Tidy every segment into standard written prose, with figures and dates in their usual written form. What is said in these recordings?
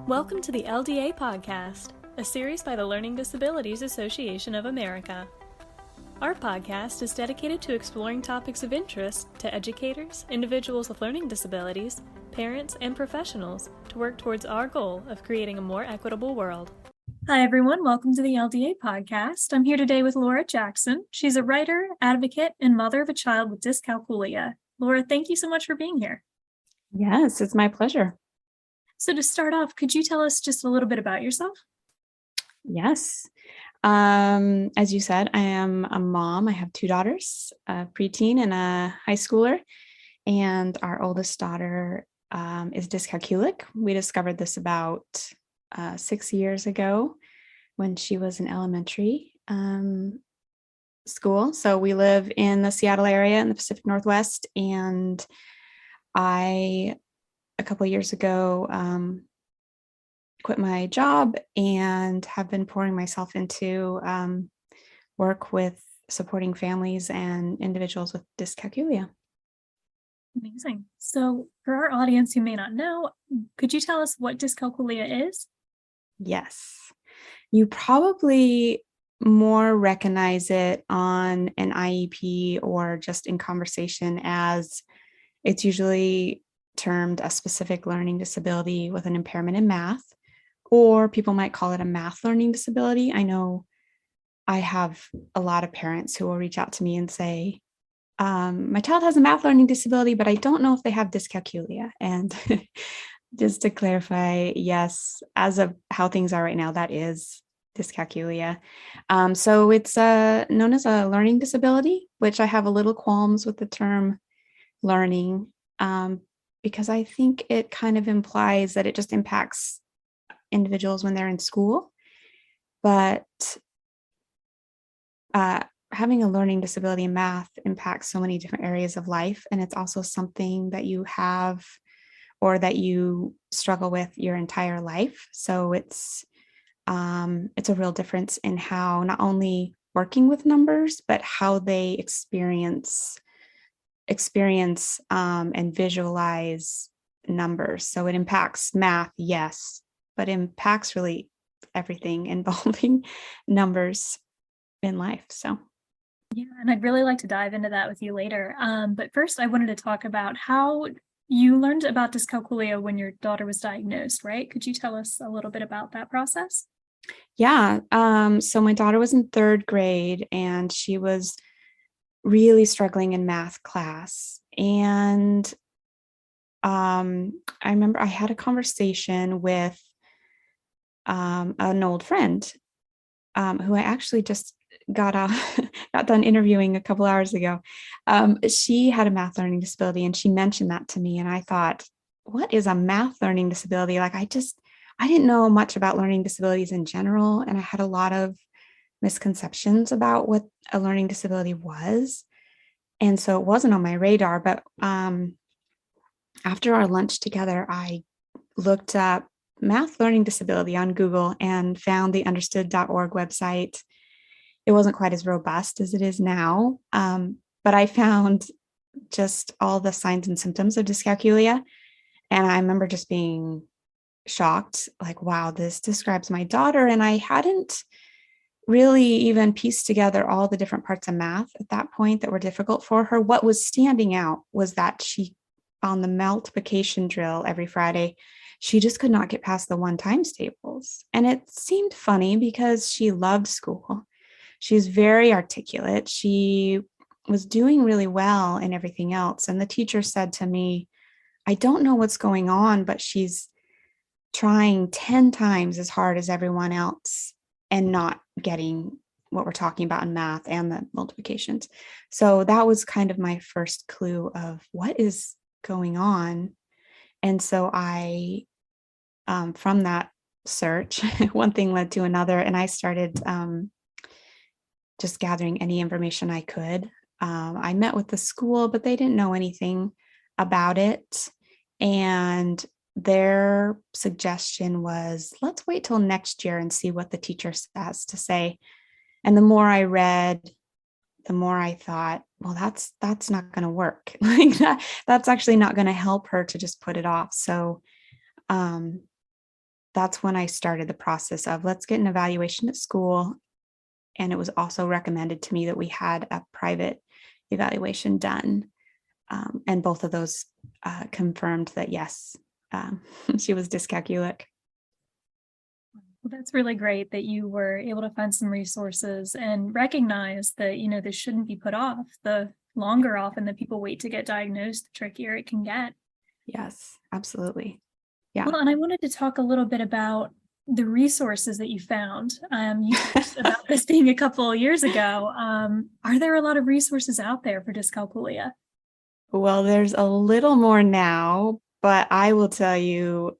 Welcome to the LDA Podcast, a series by the Learning Disabilities Association of America. Our podcast is dedicated to exploring topics of interest to educators, individuals with learning disabilities, parents, and professionals to work towards our goal of creating a more equitable world. Hi, everyone. Welcome to the LDA Podcast. I'm here today with Laura Jackson. She's a writer, advocate, and mother of a child with dyscalculia. Laura, thank you so much for being here. Yes, it's my pleasure. So to start off, could you tell us just a little bit about yourself? Yes. As you said, I am a mom. I have two daughters, a preteen and a high schooler. And our oldest daughter is dyscalculic. We discovered this about 6 years ago when she was in elementary school. So we live in the Seattle area in the Pacific Northwest. And a couple of years ago, quit my job and have been pouring myself into work with supporting families and individuals with dyscalculia. Amazing. So for our audience who may not know, could you tell us what dyscalculia is? Yes. You probably more recognize it on an IEP or just in conversation, as it's usually termed a specific learning disability with an impairment in math, or people might call it a math learning disability. I know I have a lot of parents who will reach out to me and say, my child has a math learning disability, but I don't know if they have dyscalculia. And just to clarify, yes, as of how things are right now, that is dyscalculia. So it's known as a learning disability, which I have a little qualms with the term learning, because I think it kind of implies that it just impacts individuals when they're in school. But having a learning disability in math impacts so many different areas of life. And it's also something that you have or that you struggle with your entire life. So it's a real difference in how not only working with numbers, but how they experience and visualize numbers. So it impacts math, yes, but impacts really everything involving numbers in life. So yeah, and I'd really like to dive into that with you later. But first, I wanted to talk about how you learned about dyscalculia when your daughter was diagnosed, right? Could you tell us a little bit about that process? Yeah. So my daughter was in third grade and she was really struggling in math class. And I remember I had a conversation with an old friend who I actually just got done interviewing a couple hours ago. She had a math learning disability and she mentioned that to me. And I thought, what is a math learning disability? Like, I didn't know much about learning disabilities in general. And I had a lot of misconceptions about what a learning disability was. And so it wasn't on my radar. But after our lunch together, I looked up math learning disability on Google and found the understood.org website. It wasn't quite as robust as it is now, but I found just all the signs and symptoms of dyscalculia. And I remember just being shocked, like, wow, this describes my daughter. And I hadn't really even pieced together all the different parts of math at that point that were difficult for her. What was standing out was that she, on the multiplication drill every Friday, she just could not get past the 1 times tables. And it seemed funny because she loved school. She's very articulate. She was doing really well in everything else. And the teacher said to me, I don't know what's going on, but she's trying 10 times as hard as everyone else and not getting what we're talking about in math and the multiplications. So that was kind of my first clue of what is going on. And so I, from that search, one thing led to another, and I started just gathering any information I could. I met with the school, but they didn't know anything about it. And their suggestion was, let's wait till next year and see what the teacher has to say. And the more I read, the more I thought, well, that's not going to work. Like that's actually not going to help her to just put it off. So that's when I started the process of let's get an evaluation at school. And it was also recommended to me that we had a private evaluation done. And both of those confirmed that, yes, she was dyscalculic. Well, that's really great that you were able to find some resources and recognize that, this shouldn't be put off. The longer often that people wait to get diagnosed, the trickier it can get. Yes, absolutely. Yeah. Well, and I wanted to talk a little bit about the resources that you found. You talked about this being a couple of years ago. Are there a lot of resources out there for dyscalculia? Well, there's a little more now, but I will tell you,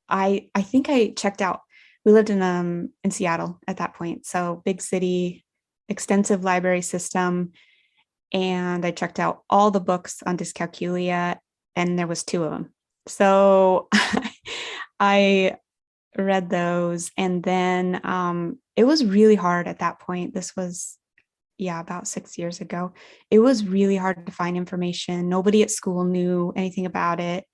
I think I checked out. We lived in Seattle at that point, so big city, extensive library system, and I checked out all the books on dyscalculia, and there was 2 of them. So I read those, and then it was really hard at that point. This was about 6 years ago. It was really hard to find information. Nobody at school knew anything about it.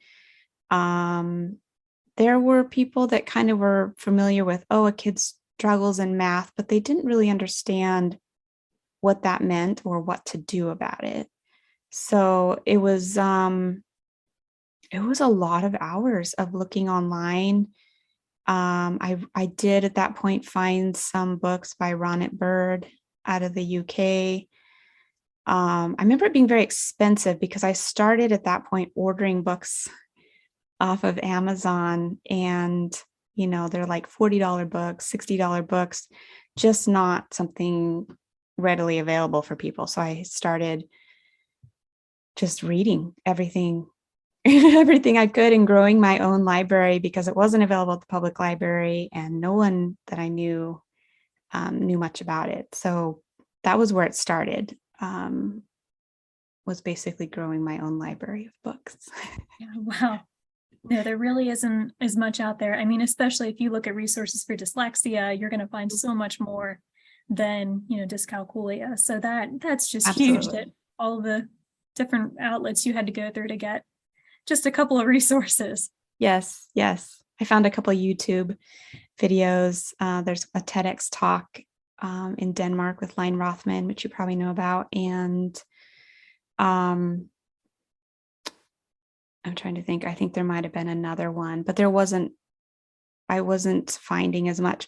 There were people that kind of were familiar with, a kid struggles in math, but they didn't really understand what that meant or what to do about it. So it was a lot of hours of looking online. I did at that point find some books by Ronit Bird out of the UK. I remember it being very expensive because I started at that point ordering books off of Amazon, and they're like $40 books, $60 books, just not something readily available for people. So I started just reading everything I could and growing my own library because it wasn't available at the public library and no one that I knew knew much about it. So that was where it started, was basically growing my own library of books. Yeah, wow. No, there really isn't as much out there. I mean, especially if you look at resources for dyslexia, you're going to find so much more than, dyscalculia. So that's just huge that all the different outlets you had to go through to get just a couple of resources. Yes. I found a couple of YouTube videos. There's a TEDx talk in Denmark with Line Rothman, which you probably know about. And I'm trying to think. I think there might have been another one, but I wasn't finding as much.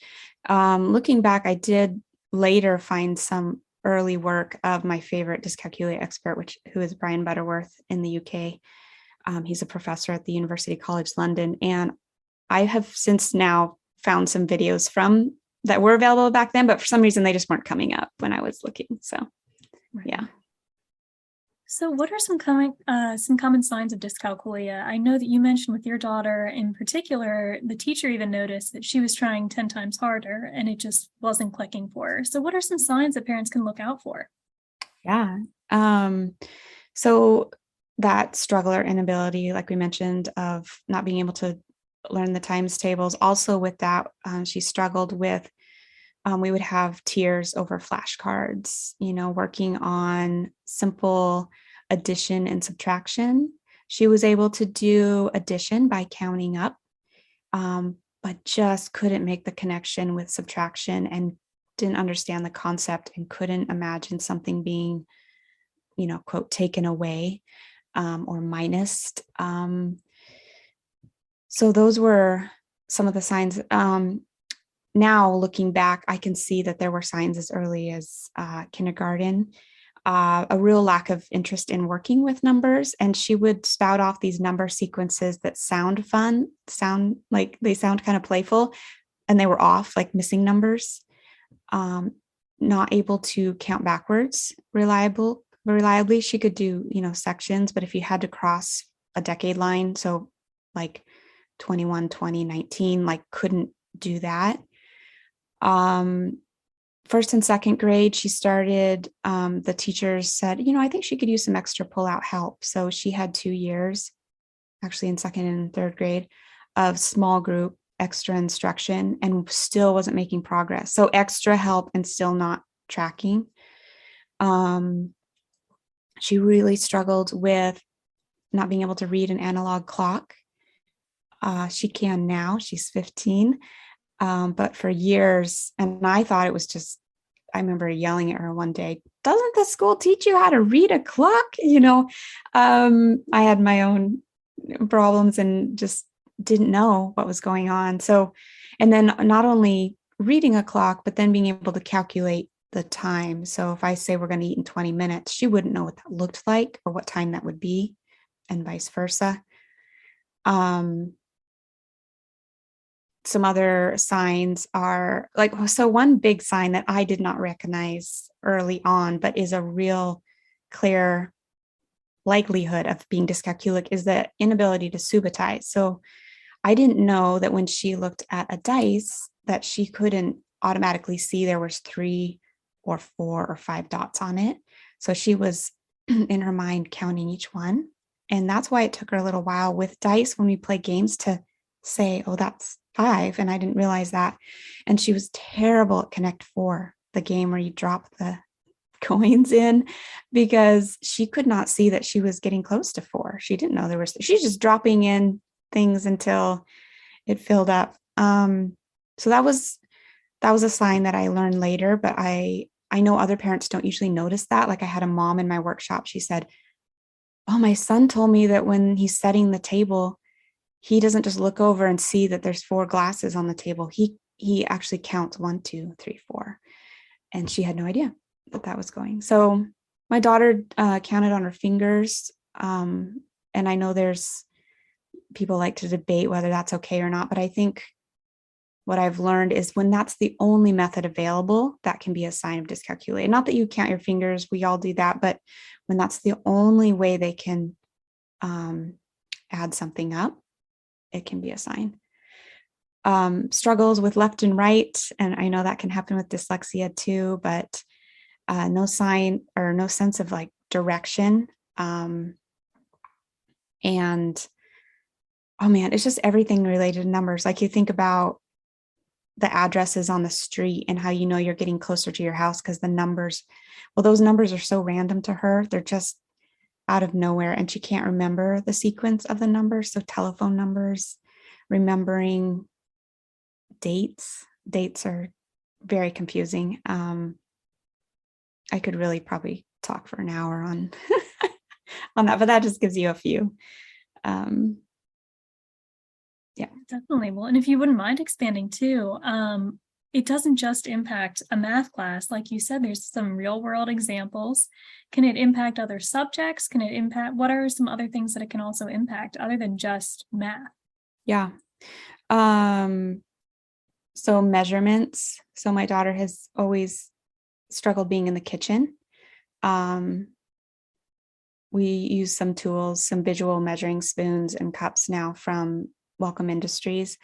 Looking back, I did later find some early work of my favorite dyscalculia expert, who is Brian Butterworth in the UK. He's a professor at the University College London. And I have since now found some videos from that were available back then, but for some reason they just weren't coming up when I was looking. So, right. Yeah. So what are some common signs of dyscalculia? I know that you mentioned with your daughter in particular, the teacher even noticed that she was trying 10 times harder and it just wasn't clicking for her. So what are some signs that parents can look out for? Yeah. So that struggle or inability, like we mentioned, of not being able to learn the times tables. Also with that, she struggled with, we would have tears over flashcards, working on simple addition and subtraction. She was able to do addition by counting up, but just couldn't make the connection with subtraction and didn't understand the concept and couldn't imagine something being, quote, taken away or minused. So those were some of the signs. Now looking back, I can see that there were signs as early as kindergarten, a real lack of interest in working with numbers. And she would spout off these number sequences that sound fun, sound kind of playful, and they were off, like missing numbers. Not able to count backwards reliably. She could do, sections, but if you had to cross a decade line, so like 21, 20, 19, like couldn't do that. First and second grade, she started, the teachers said, I think she could use some extra pull-out help. So she had 2 years, actually in second and third grade, of small group extra instruction and still wasn't making progress. So extra help and still not tracking. She really struggled with not being able to read an analog clock. She can now. She's 15. But for years, and I thought it was just, I remember yelling at her one day, doesn't the school teach you how to read a clock? I had my own problems and just didn't know what was going on. So, and then not only reading a clock, but then being able to calculate the time. So if I say we're going to eat in 20 minutes, she wouldn't know what that looked like or what time that would be, and vice versa. Some other signs are like, so one big sign that I did not recognize early on, but is a real clear likelihood of being dyscalculic, is the inability to subotize. So I didn't know that when she looked at a dice that she couldn't automatically see there was 3 or 4 or 5 dots on it. So she was in her mind counting each one. And that's why it took her a little while with dice when we play games to say, oh, that's 5. And I didn't realize that. And she was terrible at Connect 4, the game where you drop the coins in, because she could not see that she was getting close to 4. She didn't know she's just dropping in things until it filled up. So that was a sign that I learned later, but I know other parents don't usually notice that. Like I had a mom in my workshop, she said, oh, my son told me that when he's setting the table, he doesn't just look over and see that there's 4 glasses on the table. He actually counts 1, 2, 3, 4. And she had no idea that was going. So my daughter counted on her fingers. And I know there's people like to debate whether that's okay or not, but I think what I've learned is when that's the only method available, that can be a sign of dyscalculia. Not that you count your fingers, we all do that, but when that's the only way they can add something up, it can be a sign. Struggles with left and right, and I know that can happen with dyslexia too, but no sign or no sense of like direction. And oh man, it's just everything related to numbers. Like you think about the addresses on the street and how you know you're getting closer to your house because the numbers, well, those numbers are so random to her. They're just out of nowhere, and she can't remember the sequence of the numbers. So telephone numbers, remembering dates are very confusing. I could really probably talk for an hour on on that, but that just gives you a few. Yeah, definitely. Well, and if you wouldn't mind expanding too, it doesn't just impact a math class. Like you said, there's some real world examples. Can it impact other subjects? Can it impact, what are some other things that it can also impact other than just math? Yeah. So measurements. So my daughter has always struggled being in the kitchen. We use some tools, some visual measuring spoons and cups now from Welcome Industries.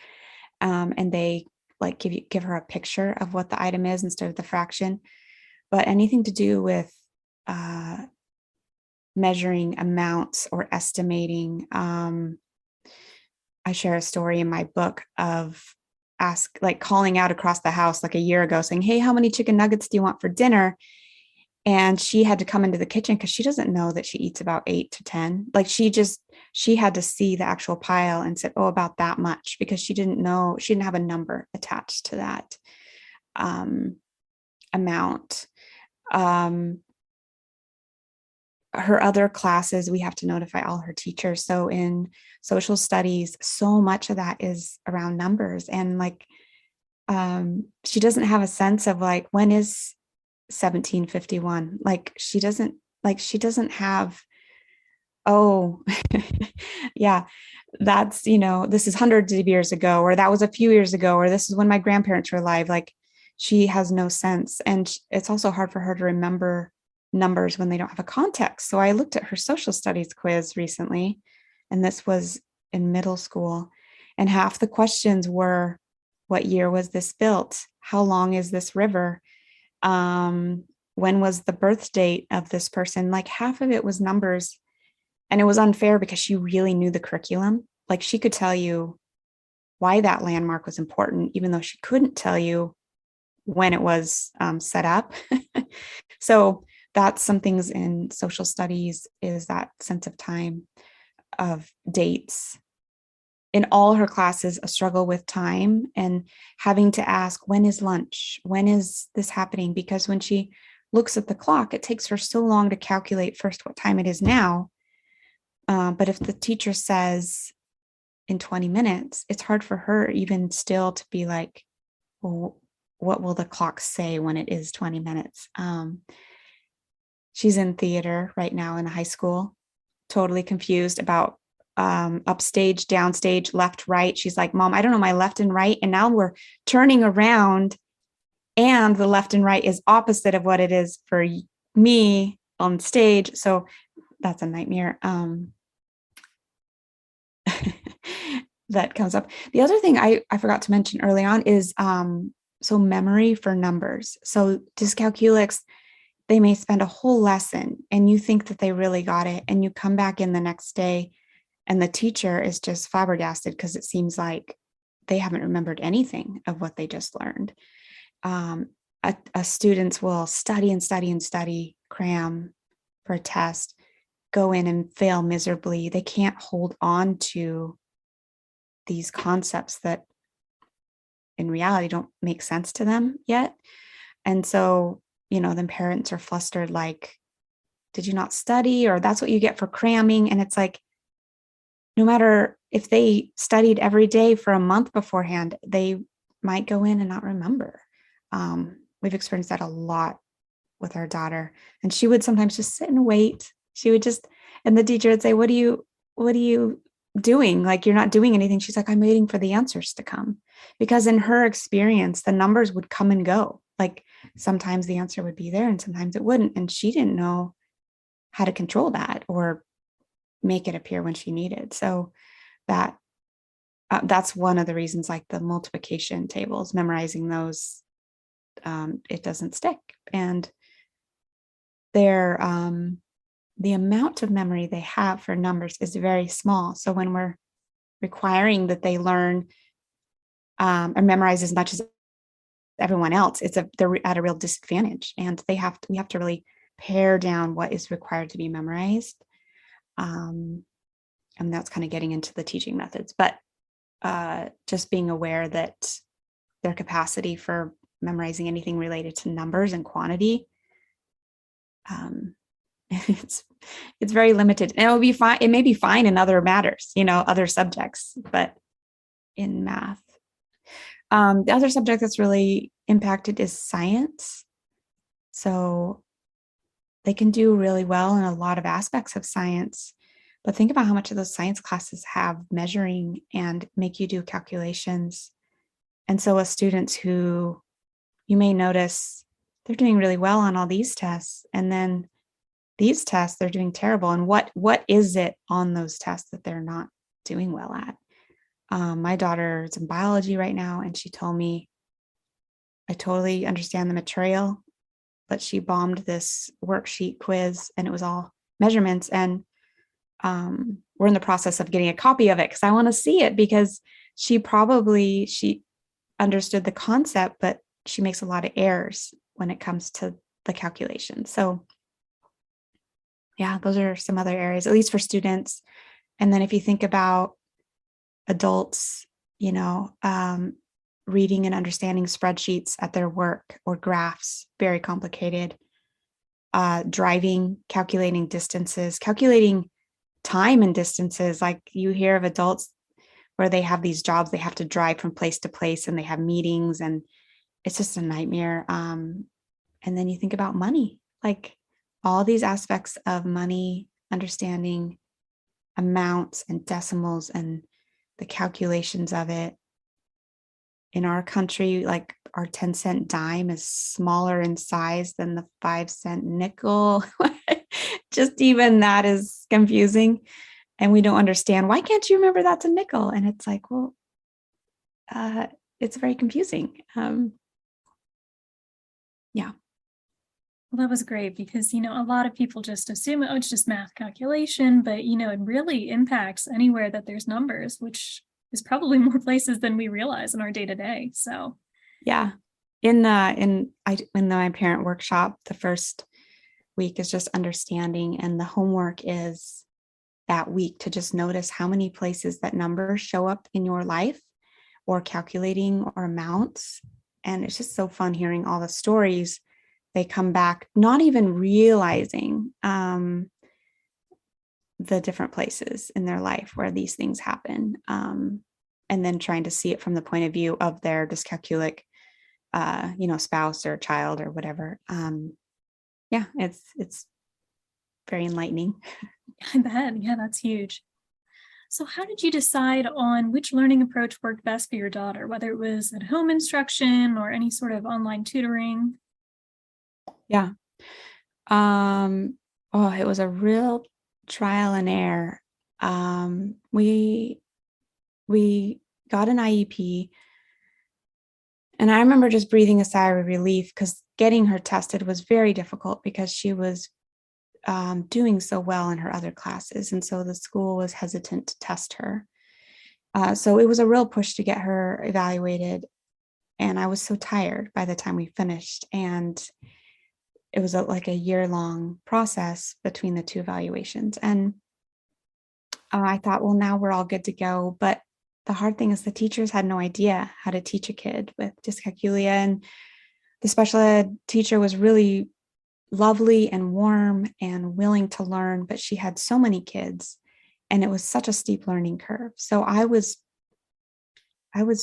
And they like give her a picture of what the item is instead of the fraction. But anything to do with measuring amounts or estimating. I share a story in my book of calling out across the house like a year ago saying, hey, how many chicken nuggets do you want for dinner? And she had to come into the kitchen because she doesn't know that she eats about 8 to 10. Like she had to see the actual pile and said, oh, about that much, because she didn't know, she didn't have a number attached to that amount. Her other classes, we have to notify all her teachers. So in social studies, so much of that is around numbers. And like, she doesn't have a sense of like, when is 1751? Like she doesn't have, oh, yeah, that's, this is hundreds of years ago, or that was a few years ago, or this is when my grandparents were alive. Like she has no sense. And it's also hard for her to remember numbers when they don't have a context. So I looked at her social studies quiz recently, and this was in middle school. And half the questions were, what year was this built? How long is this river? When was the birth date of this person? Like half of it was numbers. And it was unfair because she really knew the curriculum. Like she could tell you why that landmark was important, even though she couldn't tell you when it was set up. So that's some things in social studies, is that sense of time, of dates. in all her classes, a struggle with time and having to ask, when is lunch? When is this happening? Because when she looks at the clock, it takes her so long to calculate first what time it is now. But if the teacher says in 20 minutes, it's hard for her even still to be like, well, what will the clock say when it is 20 minutes? She's in theater right now in high school, totally confused about upstage, downstage, left, right. She's like, Mom, I don't know my left and right. And now we're turning around and the left and right is opposite of what it is for me on stage. So that's a nightmare. That comes up. The other thing I forgot to mention early on is so memory for numbers. So dyscalculics, they may spend a whole lesson and you think that they really got it, and you come back in the next day and the teacher is just flabbergasted because it seems like they haven't remembered anything of what they just learned. Students will study and study and study, cram for a test, go in and fail miserably. They can't hold on to these concepts that in reality don't make sense to them yet. And so, then parents are flustered, like, did you not study? Or that's what you get for cramming. And it's like, no matter if they studied every day for a month beforehand, they might go in and not remember. We've experienced that a lot with our daughter. And she would sometimes just sit and wait. She would just, and the teacher would say, what are you doing? Like, you're not doing anything. She's like, I'm waiting for the answers to come. Because in her experience, the numbers would come and go. Like, sometimes the answer would be there and sometimes it wouldn't. And she didn't know how to control that or make it appear when she needed. So that's one of the reasons, like the multiplication tables, memorizing those, it doesn't stick. And they're, the amount of memory they have for numbers is very small. So when we're requiring that they learn or memorize as much as everyone else, they're at a real disadvantage, and we have to really pare down what is required to be memorized. And that's kind of getting into the teaching methods, but just being aware that their capacity for memorizing anything related to numbers and quantity, it's very limited. And it will be fine. It may be fine in other matters, other subjects, but in math. The other subject that's really impacted is science. So they can do really well in a lot of aspects of science, but think about how much of those science classes have measuring and make you do calculations. And so with students who you may notice they're doing really well on all these tests, and then these tests, they're doing terrible. And what is it on those tests that they're not doing well at? My daughter is in biology right now, and she told me, I totally understand the material, but she bombed this worksheet quiz and it was all measurements. And we're in the process of getting a copy of it because I want to see it, because she understood the concept, but she makes a lot of errors when it comes to the calculation. So yeah, those are some other areas, at least for students. And then if you think about adults, reading and understanding spreadsheets at their work or graphs, very complicated. Driving, calculating distances, calculating time and distances. Like, you hear of adults where they have these jobs, they have to drive from place to place and they have meetings, and it's just a nightmare. And then you think about money, like all these aspects of money, understanding amounts and decimals and the calculations of it. In our country, like our 10-cent dime is smaller in size than the 5-cent nickel. Just even that is confusing. And we don't understand, why can't you remember that's a nickel? And it's like, well, it's very confusing. Yeah. Well, that was great because, a lot of people just assume, oh, it's just math calculation, but, it really impacts anywhere that there's numbers, which is probably more places than we realize in our day to day. So, yeah. In my parent workshop, the first week is just understanding, and the homework is that week to just notice how many places that numbers show up in your life, or calculating, or amounts. And it's just so fun hearing all the stories. They come back not even realizing the different places in their life where these things happen, and then trying to see it from the point of view of their dyscalculic spouse or child or whatever. Yeah, it's very enlightening. I bet. Yeah, that's huge. So how did you decide on which learning approach worked best for your daughter, whether it was at home instruction or any sort of online tutoring? Yeah. It was a real trial and error. We got an IEP, and I remember just breathing a sigh of relief because getting her tested was very difficult because she was doing so well in her other classes. And so the school was hesitant to test her. So it was a real push to get her evaluated. And I was so tired by the time we finished. And it was like a year-long process between the two evaluations. And I thought, well, now we're all good to go. But the hard thing is the teachers had no idea how to teach a kid with dyscalculia. And the special ed teacher was really lovely and warm and willing to learn, but she had so many kids and it was such a steep learning curve. So I was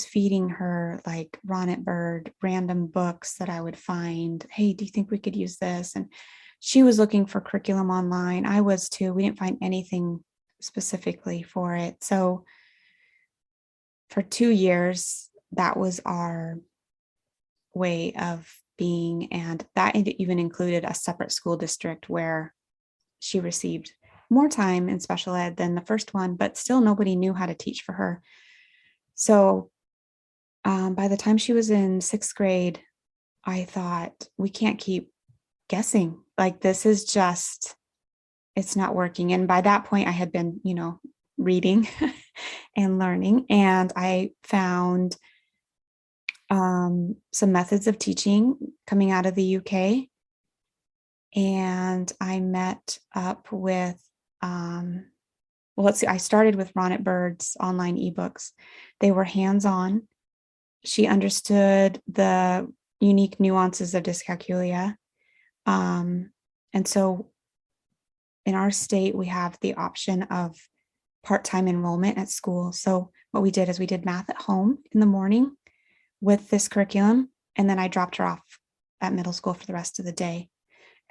feeding her like Ronnet Bird random books that I would find. Hey, do you think we could use this? And she was looking for curriculum online. I was too. We didn't find anything specifically for it. So for 2 years, that was our way of being. And that even included a separate school district where she received more time in special ed than the first one, but still nobody knew how to teach for her. So by the time she was in 6th grade, I thought, we can't keep guessing. Like, this is just, it's not working. And by that point, I had been, reading and learning. And I found some methods of teaching coming out of the UK. And I met up with, I started with Ronnet Bird's online ebooks. They were hands-on. She understood the unique nuances of dyscalculia. And so in our state, we have the option of part-time enrollment at school. So what we did is we did math at home in the morning with this curriculum, and then I dropped her off at middle school for the rest of the day.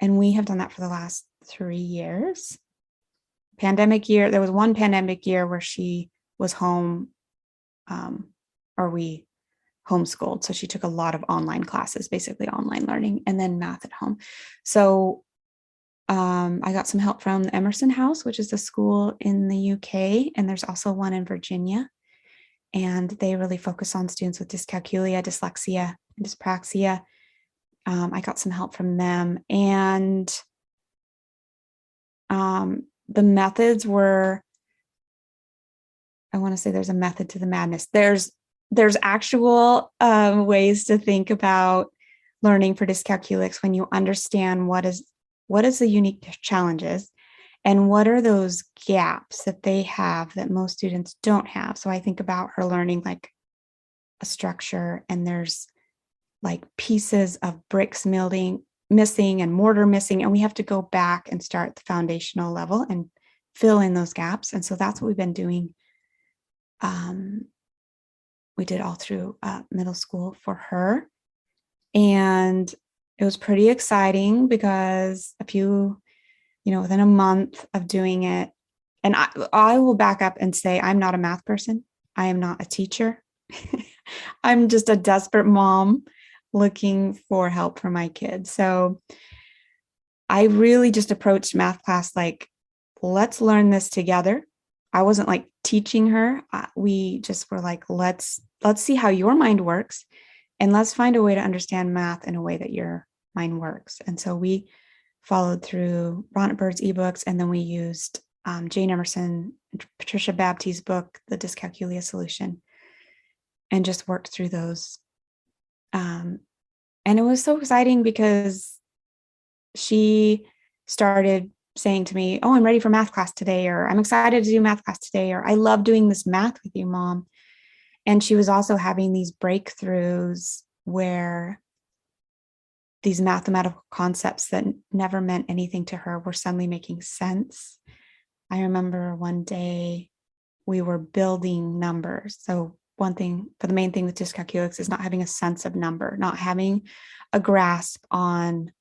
And we have done that for the last 3 years. Pandemic year, there was one pandemic year where she was home, or we homeschooled. So she took a lot of online classes, basically online learning, and then math at home. So I got some help from the Emerson House, which is a school in the UK, and there's also one in Virginia. And they really focus on students with dyscalculia, dyslexia, and dyspraxia. I got some help from them. And the methods were, I want to say there's a method to the madness. There's actual ways to think about learning for dyscalculics when you understand what is the unique challenges and what are those gaps that they have that most students don't have. So I think about her learning like a structure, and there's like pieces of bricks missing and mortar missing, and we have to go back and start at the foundational level and fill in those gaps. And so that's what we've been doing. We did all through middle school for her, and it was pretty exciting because within a month of doing it, and I will back up and say I'm not a math person. I am not a teacher. I'm just a desperate mom looking for help for my kids. So I really just approached math class like, let's learn this together. I wasn't like teaching her. We just were like, let's see how your mind works, and let's find a way to understand math in a way that your mind works. And so we followed through Ronnet Bird's ebooks, and then we used Jane Emerson, Patricia Babtey's book, The Dyscalculia Solution, and just worked through those. And it was so exciting because she started saying to me, oh, I'm ready for math class today, or I'm excited to do math class today, or I love doing this math with you, Mom. And she was also having these breakthroughs where these mathematical concepts that never meant anything to her were suddenly making sense. I remember one day we were building numbers. So one thing, for the main thing with dyscalculics is not having a sense of number, not having a grasp on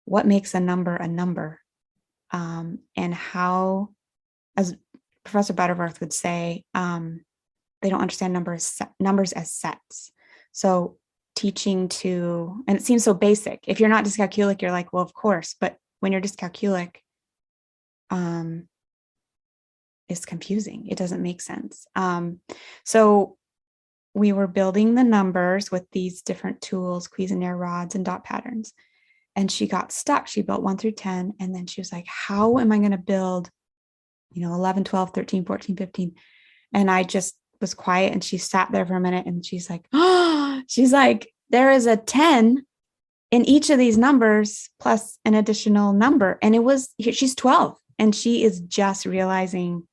what makes a number, and how, as Professor Butterworth would say, they don't understand numbers as sets. So teaching to, and it seems so basic. If you're not dyscalculic, you're like, well, of course. But when you're dyscalculic, it's confusing. It doesn't make sense. So we were building the numbers with these different tools, Cuisenaire rods and dot patterns. And she got stuck. She built 1 through 10. And then she was like, how am I going to build, 11, 12, 13, 14, 15? And I just was quiet, and she sat there for a minute, and she's like, oh, there is a 10 in each of these numbers plus an additional number. And she's 12, and she is just realizing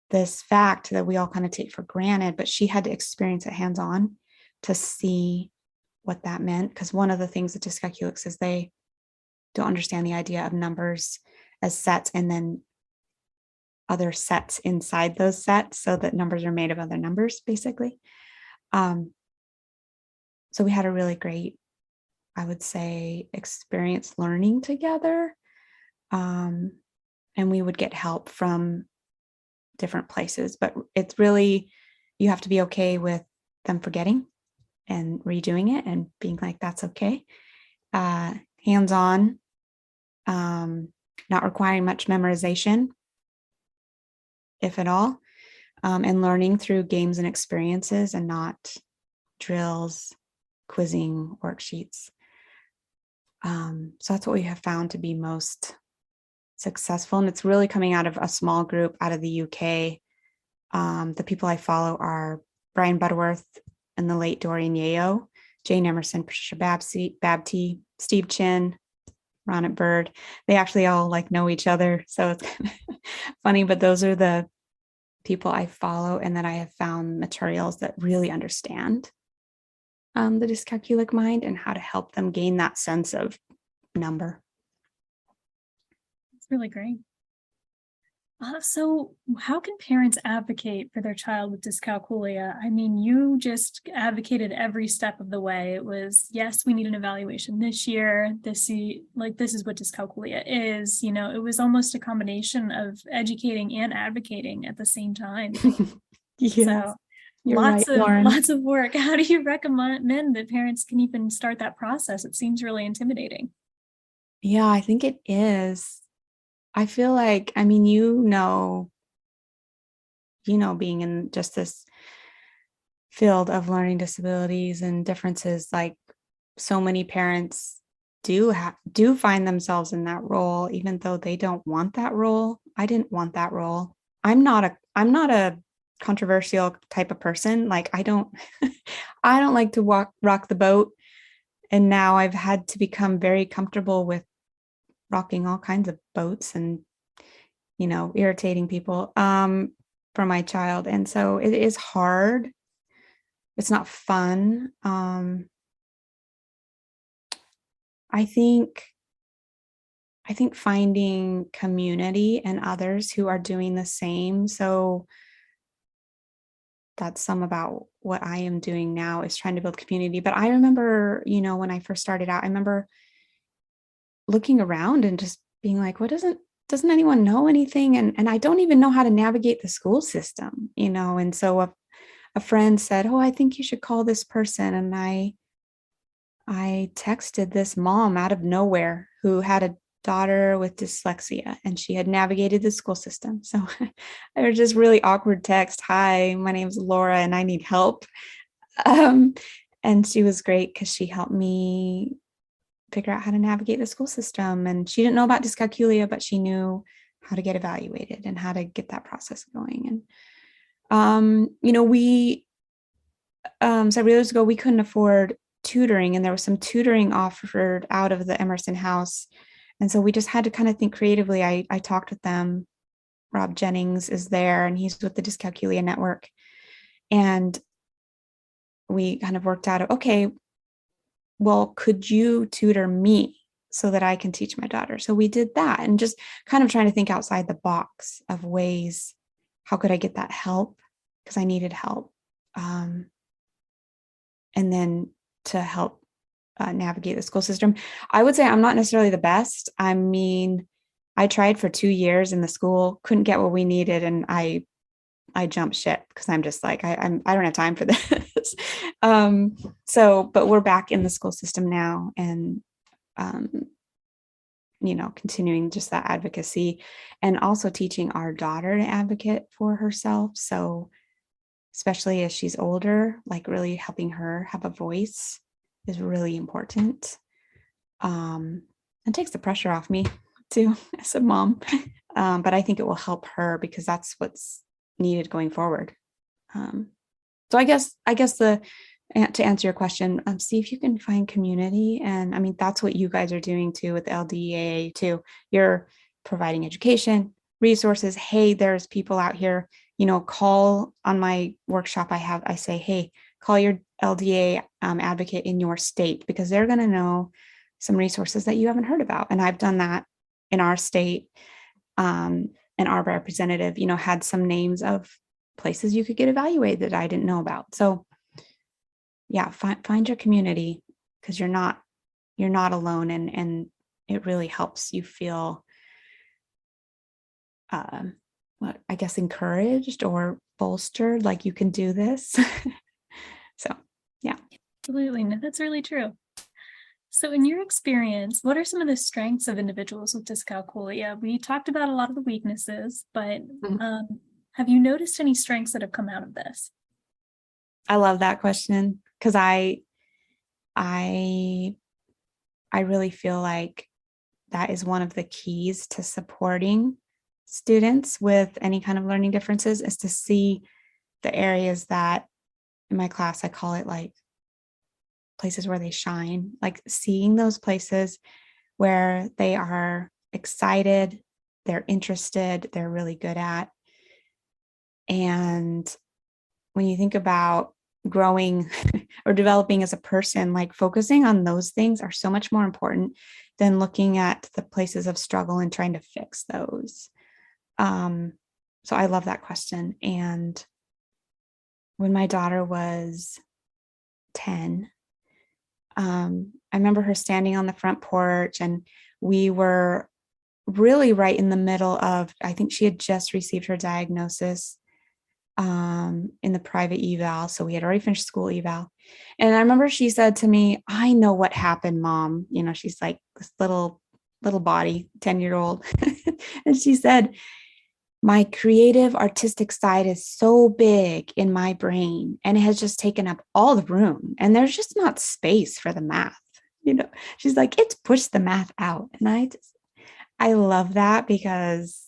this fact that we all kind of take for granted, but she had to experience it hands-on to see what that meant. Because one of the things that dyscalculics is they don't understand the idea of numbers as sets and then other sets inside those sets, so that numbers are made of other numbers, basically. So we had a really great, I would say, experience learning together. And we would get help from different places, but it's really, you have to be okay with them forgetting and redoing it and being like, that's okay. Hands-on, not requiring much memorization, if at all, and learning through games and experiences and not drills, quizzing, worksheets. So that's what we have found to be most successful. And it's really coming out of a small group out of the UK. The people I follow are Brian Butterworth and the late Dorian Yeo, Jane Emerson, Patricia Babty, Steve Chin, Ronit Bird. They actually all know each other. So it's kind of funny, but those are the people I follow, and that I have found materials that really understand the dyscalculic mind and how to help them gain that sense of number. It's really great. So how can parents advocate for their child with dyscalculia? I mean, you just advocated every step of the way. It was, yes, we need an evaluation this year. This is what dyscalculia is. It was almost a combination of educating and advocating at the same time. Yes, so lots of work. How do you recommend that parents can even start that process? It seems really intimidating. Yeah, I think it is. I feel like, being in just this field of learning disabilities and differences, like so many parents do find themselves in that role, even though they don't want that role. I didn't want that role. I'm not a controversial type of person. Like I don't like to rock the boat. And now I've had to become very comfortable with rocking all kinds of boats and, irritating people for my child. And so it is hard. It's not fun. I think finding community and others who are doing the same. So that's some about what I am doing now, is trying to build community. But I remember, when I first started out, I remember looking around and just being like, doesn't anyone know anything? And I don't even know how to navigate the school system, And so a friend said, oh, I think you should call this person. And I texted this mom out of nowhere who had a daughter with dyslexia, and she had navigated the school system. So they were just really awkward text. Hi, my name's Laura and I need help. And she was great because she helped me figure out how to navigate the school system. And she didn't know about dyscalculia, but she knew how to get evaluated and how to get that process going. And, we, several years ago, we couldn't afford tutoring, and there was some tutoring offered out of the Emerson House. And so we just had to kind of think creatively. I talked with them. Rob Jennings is there, and he's with the Dyscalculia Network. And we kind of worked out, okay, well, could you tutor me so that I can teach my daughter? So we did that, and just kind of trying to think outside the box of ways, how could I get that help? Because I needed help. And then to help navigate the school system. I would say I'm not necessarily the best. I mean, I tried for 2 years in the school, couldn't get what we needed, and I jumped ship because I'm just like, I don't have time for this. But we're back in the school system now, and continuing just that advocacy, and also teaching our daughter to advocate for herself. So especially as she's older, like really helping her have a voice is really important. And takes the pressure off me too as a mom. But I think it will help her because that's what's needed going forward. So I guess to answer your question, see if you can find community. And I mean, that's what you guys are doing too with LDAA too. You're providing education, resources. Hey, there's people out here, call on my workshop. I say, hey, call your LDA advocate in your state, because they're going to know some resources that you haven't heard about. And I've done that in our state. And our representative, had some names of places you could get evaluated that I didn't know about. So yeah, find your community, because you're not alone, and it really helps you feel I guess encouraged or bolstered, like you can do this. So yeah. Absolutely. No, that's really true. So in your experience, what are some of the strengths of individuals with dyscalculia? We talked about a lot of the weaknesses, but have you noticed any strengths that have come out of this? I love that question, because I really feel like that is one of the keys to supporting students with any kind of learning differences, is to see the areas that, in my class, I call it like places where they shine, like seeing those places where they are excited, they're interested, they're really good at. And when you think about growing or developing as a person, like focusing on those things are so much more important than looking at the places of struggle and trying to fix those. So I love that question. And when my daughter was 10, I remember her standing on the front porch, and we were really right in the middle of, I think she had just received her diagnosis in the private eval. So we had already finished school eval. And I remember she said to me, I know what happened, Mom. She's like this little body, 10-year-old. And she said, my creative artistic side is so big in my brain, and it has just taken up all the room, and there's just not space for the math. She's like, it's pushed the math out. And I love that, because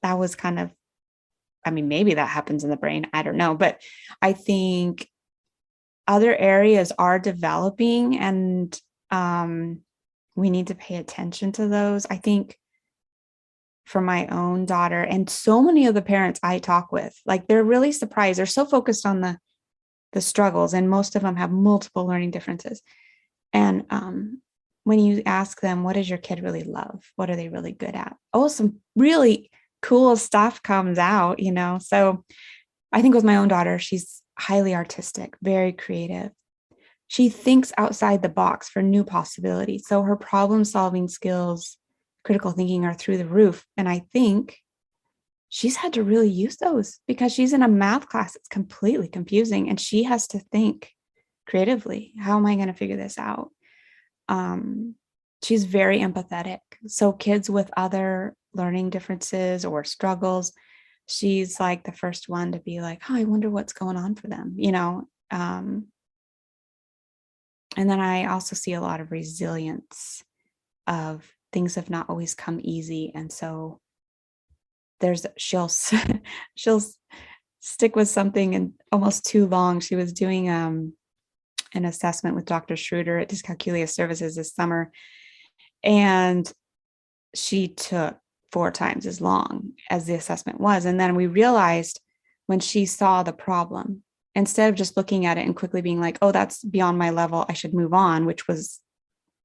that was kind of, I mean, maybe that happens in the brain, I don't know, but I think other areas are developing, and we need to pay attention to those. I think for my own daughter and so many of the parents I talk with, like, they're really surprised. They're so focused on the struggles, and most of them have multiple learning differences. And when you ask them, what does your kid really love? What are they really good at? Oh, some really cool stuff comes out, So I think with my own daughter, she's highly artistic, very creative. She thinks outside the box for new possibilities. So her problem-solving skills, critical thinking, are through the roof. And I think she's had to really use those, because she's in a math class that's completely confusing, and she has to think creatively. How am I going to figure this out? She's very empathetic. So kids with other learning differences or struggles, she's like the first one to be like, oh, I wonder what's going on for them, and then I also see a lot of resilience of things have not always come easy. And so she'll stick with something and almost too long. She was doing an assessment with Dr. Schroeder at Dyscalculia Services this summer. And she took 4 times as long as the assessment was. And then we realized when she saw the problem, instead of just looking at it and quickly being like, oh, that's beyond my level, I should move on,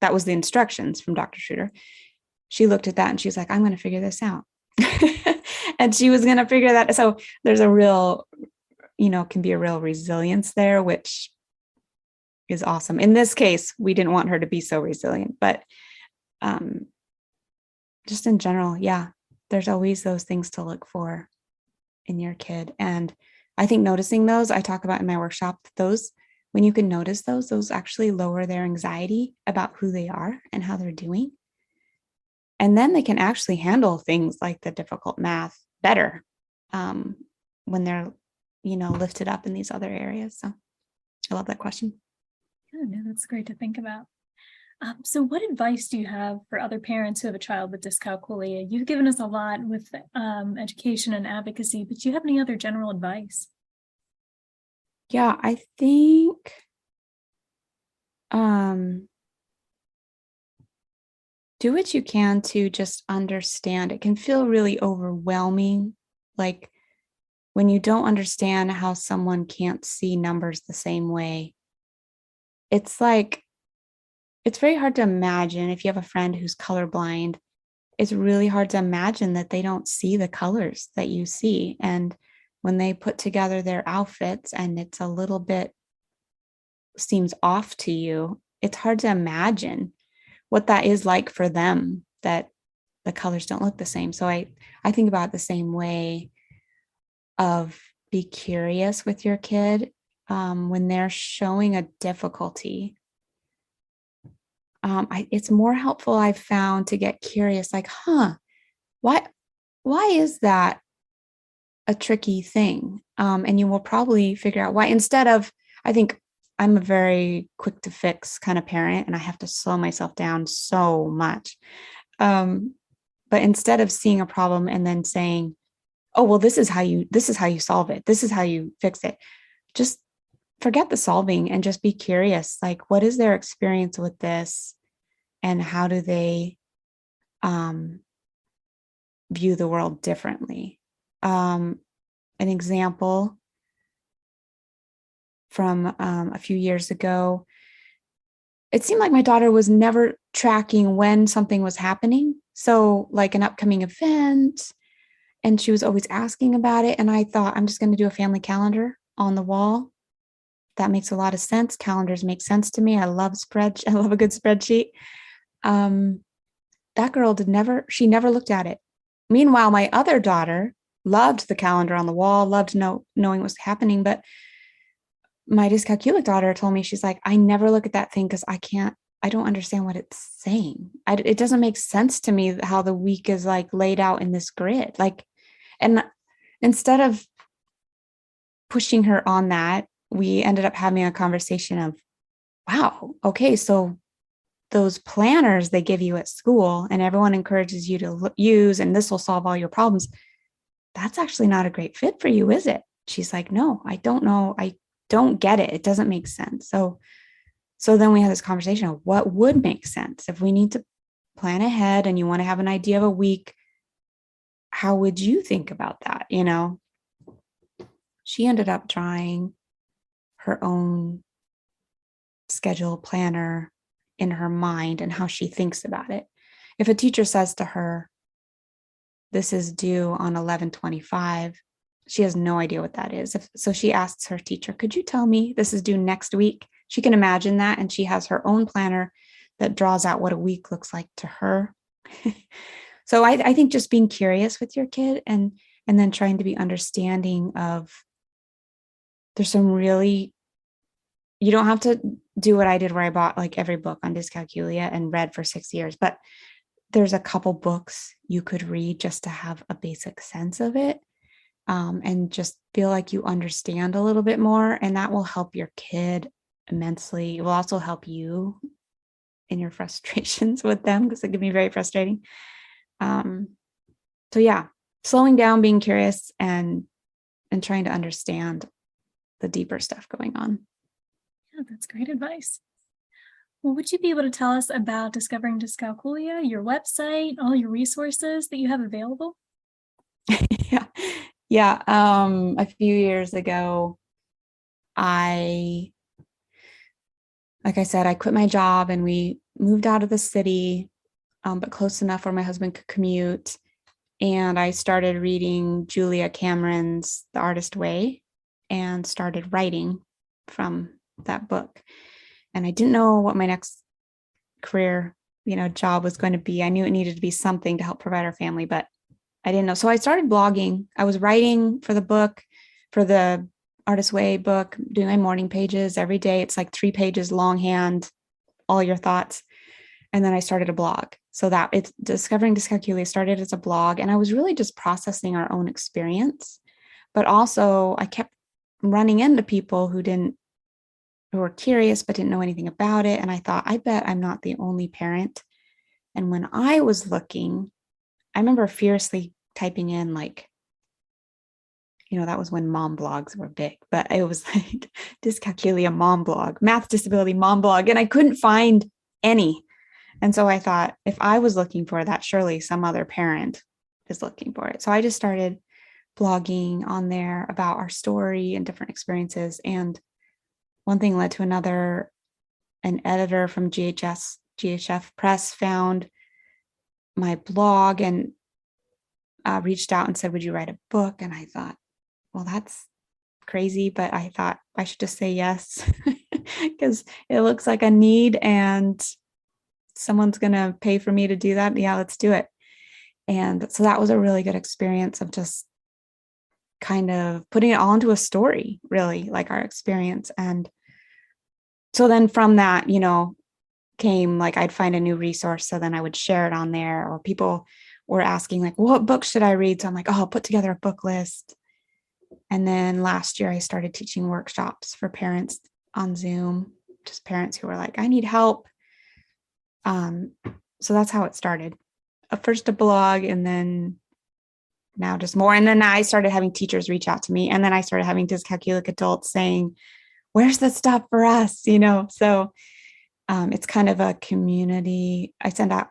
that was the instructions from Dr. Schroeder. She looked at that and she was like, I'm going to figure this out. And she was going to figure that. So there's a real, can be a real resilience there, which is awesome. In this case, we didn't want her to be so resilient, but just in general, yeah, there's always those things to look for in your kid. And I think noticing those, I talk about in my workshop, those, when you can notice those actually lower their anxiety about who they are and how they're doing. And then they can actually handle things like the difficult math better when they're, lifted up in these other areas. So I love that question. Yeah, no, that's great to think about. So what advice do you have for other parents who have a child with dyscalculia? You've given us a lot with education and advocacy, but do you have any other general advice? Yeah, I think do what you can to just understand. It can feel really overwhelming, like when you don't understand how someone can't see numbers the same way. It's very hard to imagine if you have a friend who's colorblind. It's really hard to imagine that they don't see the colors that you see. And when they put together their outfits and it's a little bit seems off to you, it's hard to imagine what that is like for them, that the colors don't look the same. So I think about it the same way of be curious with your kid when they're showing a difficulty. It's more helpful, I've found, to get curious, like, why is that a tricky thing? And you will probably figure out why, instead of, I think I'm a very quick to fix kind of parent, and I have to slow myself down so much. But instead of seeing a problem and then saying, oh, well, this is how you solve it, this is how you fix it, just forget the solving and just be curious. Like, what is their experience with this? And how do they view the world differently? An example from a few years ago, it seemed like my daughter was never tracking when something was happening. So like an upcoming event, and she was always asking about it. And I thought, I'm just going to do a family calendar on the wall. That makes a lot of sense. Calendars make sense to me. I love a good spreadsheet. That girl she never looked at it. Meanwhile, my other daughter loved the calendar on the wall, loved knowing what's happening. But my dyscalculic daughter told me, she's like, I never look at that thing because I don't understand what it's saying. It doesn't make sense to me how the week is like laid out in this grid. Like, and instead of pushing her on that, we ended up having a conversation of, wow, okay, so those planners they give you at school and everyone encourages you to use, and this will solve all your problems, that's actually not a great fit for you, is it? She's like, no, I don't know. I don't get it. It doesn't make sense. So then we had this conversation of what would make sense if we need to plan ahead and you want to have an idea of a week. How would you think about that? She ended up trying her own schedule planner in her mind and how she thinks about it. If a teacher says to her, this is due on 11/25, she has no idea what that is. So she asks her teacher, could you tell me this is due next week? She can imagine that. And she has her own planner that draws out what a week looks like to her. So I think just being curious with your kid and then trying to be understanding of, there's some really, you don't have to do what I did where I bought like every book on dyscalculia and read for 6 years, but there's a couple books you could read just to have a basic sense of it, and just feel like you understand a little bit more. And that will help your kid immensely. It will also help you in your frustrations with them, because it can be very frustrating. So yeah, slowing down, being curious, and trying to understand the deeper stuff going on. Yeah, that's great advice. Well, would you be able to tell us about Discovering Dyscalculia, your website, all your resources that you have available? Yeah. Yeah. A few years ago, I, like I said, I quit my job and we moved out of the city, but close enough where my husband could commute. And I started reading Julia Cameron's The Artist Way and started writing from that book. And I didn't know what my next career, job was going to be. I knew it needed to be something to help provide our family, but I didn't know. So I started blogging. I was writing for the book, for the Artist Way book, doing my morning pages every day. It's like 3 pages longhand, all your thoughts. And then I started a blog. So that it's Discovering Dyscalculia started as a blog. And I was really just processing our own experience. But also I kept running into people who were curious, but didn't know anything about it. And I thought, I bet I'm not the only parent. And when I was looking, I remember fiercely typing in that was when mom blogs were big, but it was like Dyscalculia mom blog, math disability mom blog, and I couldn't find any. And so I thought, if I was looking for that, surely some other parent is looking for it. So I just started blogging on there about our story and different experiences. And one thing led to another. An editor from GHF Press found my blog and reached out and said, would you write a book? And I thought, well, that's crazy, but I thought I should just say yes because it looks like a need and someone's going to pay for me to do that. Yeah, let's do it. And so that was a really good experience of just kind of putting it all into a story, really, like our experience. And so then from that, came like I'd find a new resource. So then I would share it on there, or people were asking like, what book should I read? So I'm like, oh, I'll put together a book list. And then last year I started teaching workshops for parents on Zoom, just parents who were like, I need help. So that's how it started. First a blog, and then now just more. And then I started having teachers reach out to me. And then I started having dyscalculic adults saying, where's the stuff for us? So it's kind of a community. I send out,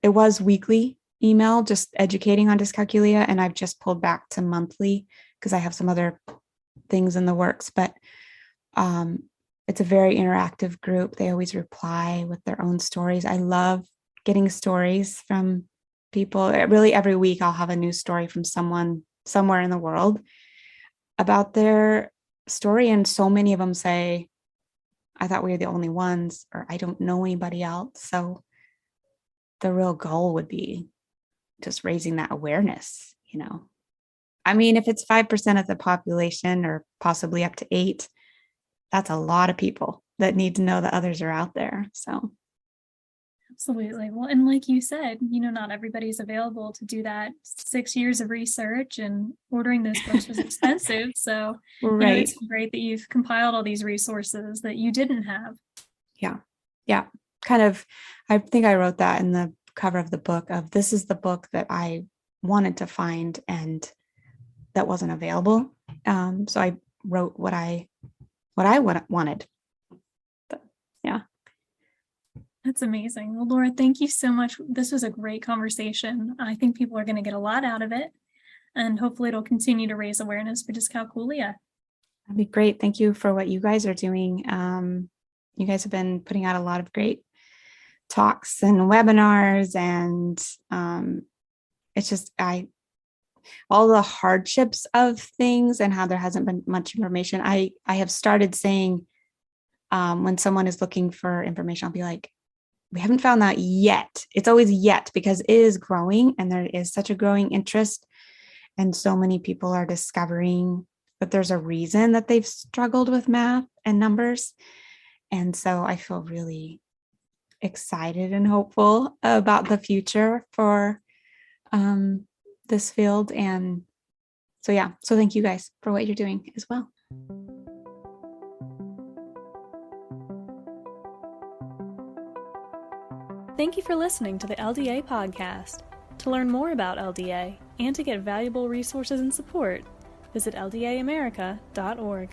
it was weekly email, just educating on dyscalculia. And I've just pulled back to monthly because I have some other things in the works, but it's a very interactive group. They always reply with their own stories. I love getting stories from people. Really, every week I'll have a new story from someone somewhere in the world about their story. And so many of them say, I thought we were the only ones, or I don't know anybody else. So the real goal would be just raising that awareness, I mean, if it's 5% of the population or possibly up to 8, that's a lot of people that need to know that others are out there. So. Absolutely. Well, and like you said, not everybody's available to do that 6 years of research, and ordering those books was expensive. So, right. It's great that you've compiled all these resources that you didn't have. Yeah. Yeah. Kind of, I think I wrote that in the cover of the book of, this is the book that I wanted to find and that wasn't available. So I wrote what I wanted. But, yeah. That's amazing. Well, Laura, thank you so much. This was a great conversation. I think people are going to get a lot out of it, and hopefully it'll continue to raise awareness for dyscalculia. That'd be great. Thank you for what you guys are doing. You guys have been putting out a lot of great talks and webinars, and it's just, all the hardships of things and how there hasn't been much information. I have started saying, when someone is looking for information, I'll be like, we haven't found that yet. It's always yet, because it is growing and there is such a growing interest. And so many people are discovering that there's a reason that they've struggled with math and numbers. And so I feel really excited and hopeful about the future for this field. And so, yeah. So thank you guys for what you're doing as well. Thank you for listening to the LDA podcast. To learn more about LDA and to get valuable resources and support, visit ldaamerica.org.